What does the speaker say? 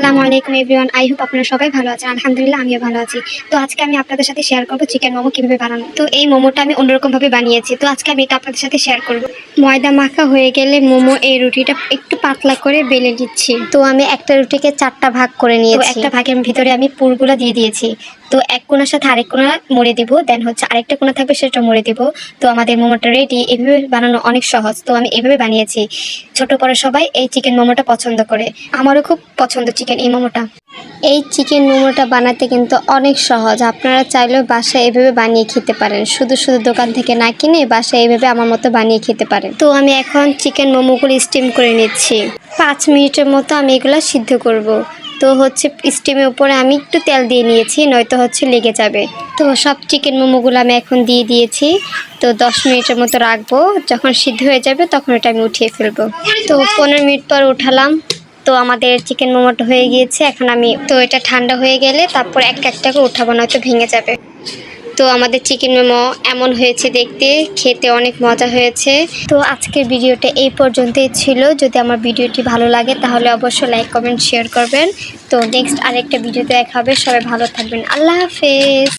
আসসালামু আলাইকুম everyone. I hope আপনারা সবাই ভালো আছেন। আলহামদুলিল্লাহ আমিও ভালো আছি। তো আজকে আমি আপনাদের সাথে শেয়ার করব চিকেন মোমো কিভাবে বানানো। তো এই মোমোটা আমি অন্যরকম ভাবে বানিয়েছি। তো আজকে আমি এটা আপনাদের সাথে শেয়ার করব। ময়দা মাখা হয়ে গেলে মোমো এই রুটিটা একটু পাতলা করে বেলে নিচ্ছি। তো আমি একটা রুটিকে 4টা ভাগ করে নিয়েছি। একটা ভাগের ভিতরে আমি পুরগুলো দিয়ে দিয়েছি। তো এক কোণার সাথে আরেক কোণা মুড়ে দিব, দেন হচ্ছে আরেকটা কোণা থাকবে সেটা মুড়ে দিব। তো আমাদের মোমোটা রেডি। এভাবে বানানো অনেক সহজ। তো আমি এভাবে বানিয়েছি। ছোট বড় সবাই এই চিকেন মোমোটা পছন্দ করে। আমারও খুব পছন্দ চিকেন এই মোমোটা। এই চিকেন মোমোটা বানাতে কিন্তু অনেক সহজ। আপনারা চাইলেও বাসায় এভাবে বানিয়ে খেতে পারেন। শুধু শুধু দোকান থেকে না কিনে বাসায় এভাবে আমার মতো বানিয়ে খেতে পারেন। তো আমি এখন চিকেন মোমোগুলো স্টিম করে নিচ্ছি। 5 মিনিটের মতো আমি এগুলো সিদ্ধ করব। তো হচ্ছে স্টিমের উপরে আমি একটু তেল দিয়ে নিয়েছি, নয়তো হচ্ছে লেগে যাবে। তো সব চিকেন মোমোগুলো আমি এখন দিয়ে দিয়েছি। তো 10 মিনিটের মতো রাখবো। যখন সিদ্ধ হয়ে যাবে তখন এটা আমি উঠিয়ে ফেলবো। তো 15 মিনিট পর উঠালাম। তো আমাদের চিকেন মোমোটা হয়ে গিয়েছে। এখন আমি তো এটা ঠান্ডা হয়ে গেলে তারপর একটা একটা করে উঠাবো, নয়তো ভেঙে যাবে। তো আমাদের চিকেন মোমো এমন হয়েছে দেখতে, খেতে অনেক মজা হয়েছে। তো আজকের ভিডিওটা এই পর্যন্তই ছিল। যদি আমার ভিডিওটি ভালো লাগে তাহলে অবশ্যই লাইক কমেন্ট শেয়ার করবেন। তো নেক্সট আরেকটা ভিডিওতে দেখা হবে। সবাই ভালো থাকবেন। আল্লাহ হাফেজ।